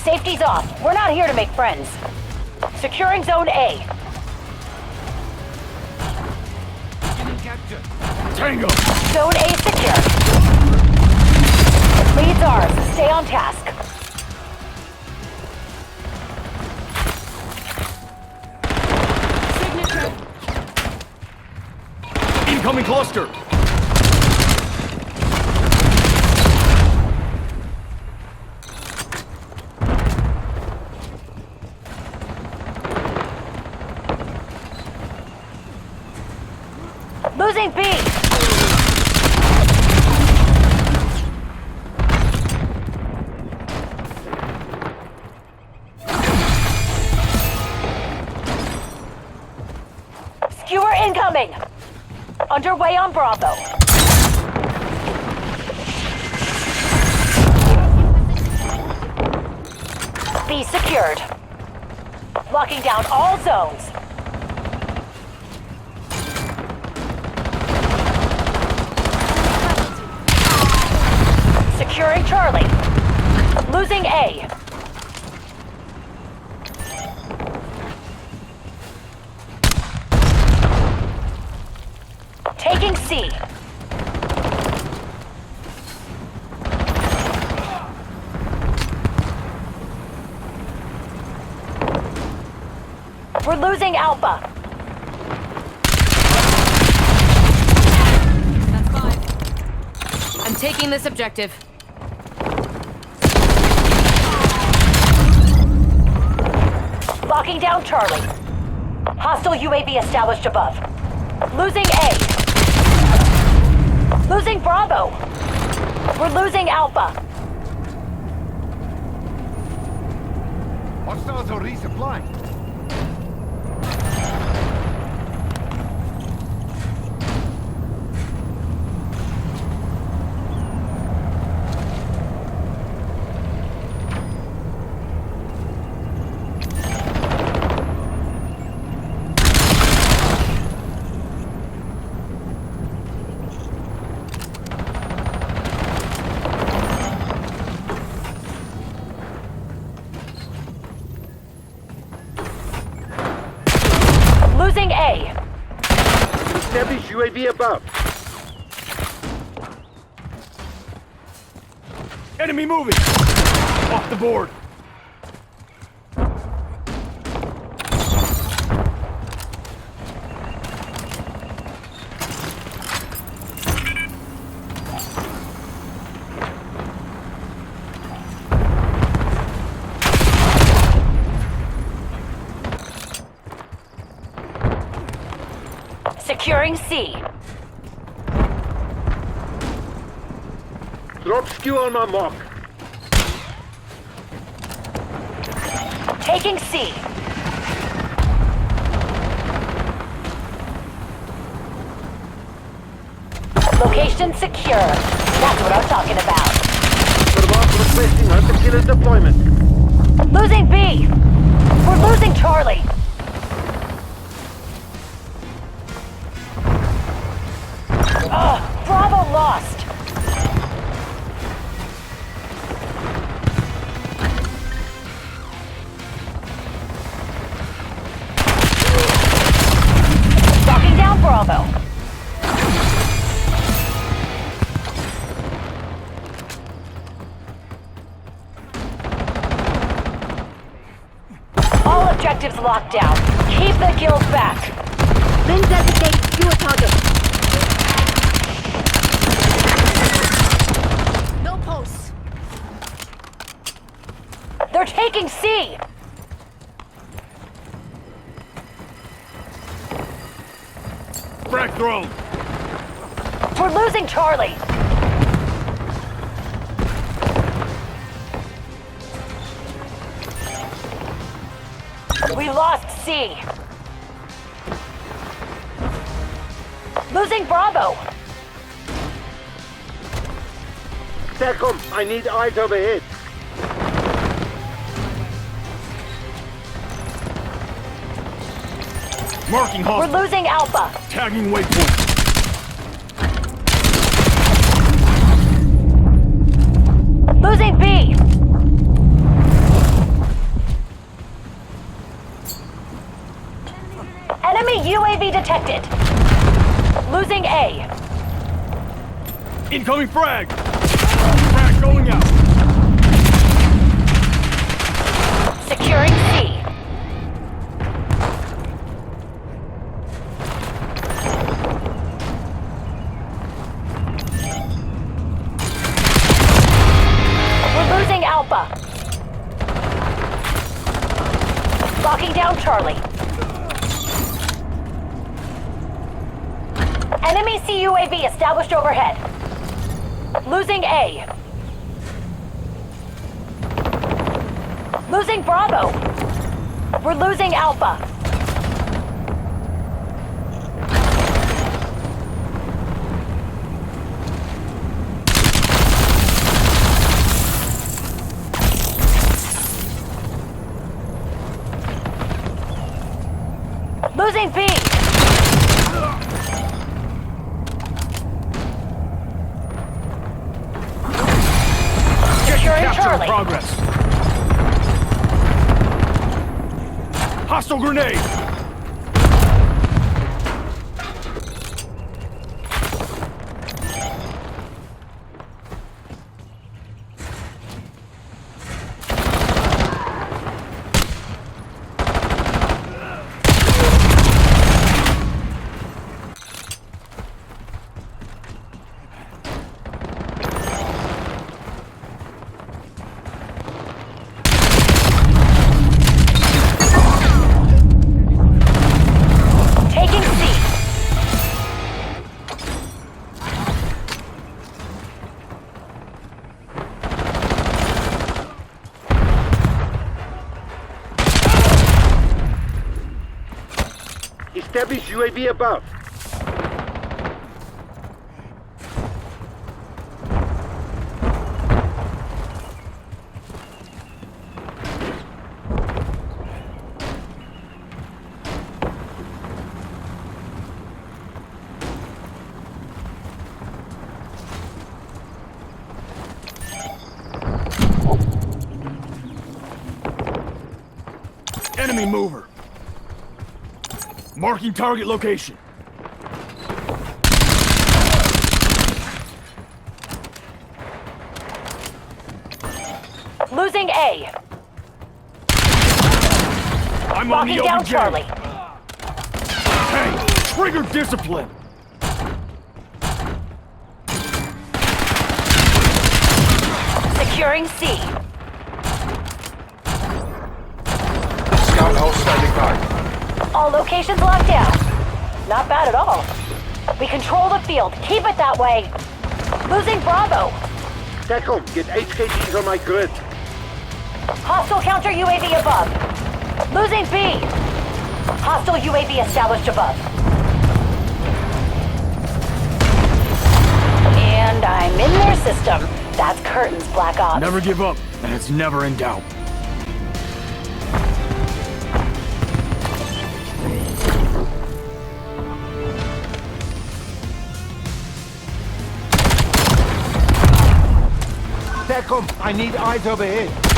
Safety's off. We're not here to make friends. Securing Zone A. Tango! Zone A secure. Lead's ours. Stay on task. Signature. Incoming cluster! Losing B. Skewer incoming. Underway on Bravo. B secured. Locking down all zones. Securing Charlie. Losing A. Taking C. We're losing Alpha. That's 5. I'm taking this objective. Locking down Charlie. Hostile UAV established above. Losing A. Losing Bravo. We're losing Alpha. Hostiles are resupplying. Losing A. Establish UAV above. Enemy moving! Off the board! Securing C. Drop skew on my mark. Taking C. Location secure. That's what I'm talking about. Survival requesting hunter killer deployment. Losing B. We're losing Charlie. Bravo lost. Locking down Bravo. All objectives locked down. Keep the kills back. Then designate your target. No pulse. They're taking C. Frag thrown! We're losing Charlie. We lost C. Losing Bravo. TACOM, I need eyes overhead. Marking We're hostile. losing Alpha. Tagging waypoint. Losing B. Enemy UAV detected. Losing A. Incoming frag! Frag going out! Securing C. We're losing Alpha. Locking down Charlie. Enemy CUAV established overhead. Losing A. Losing Bravo. We're losing Alpha. Losing B. Securing Capture in Charlie. progress. Hostile grenade! Taking C. Establish UAV above. Enemy mover. Marking target location. Losing A. I'm on Locking the down open Charlie. Hey, trigger discipline. Securing C. Scout house standing by. All locations locked down. Not bad at all. We control the field. Keep it that way. Losing Bravo. TACOM, get HKGs on my grid. Hostile counter UAV above. Losing B. Hostile UAV established above. And I'm in their system. That's Curtain's Black Ops. Never give up, and it's never in doubt. TACOM, I need eyes overhead.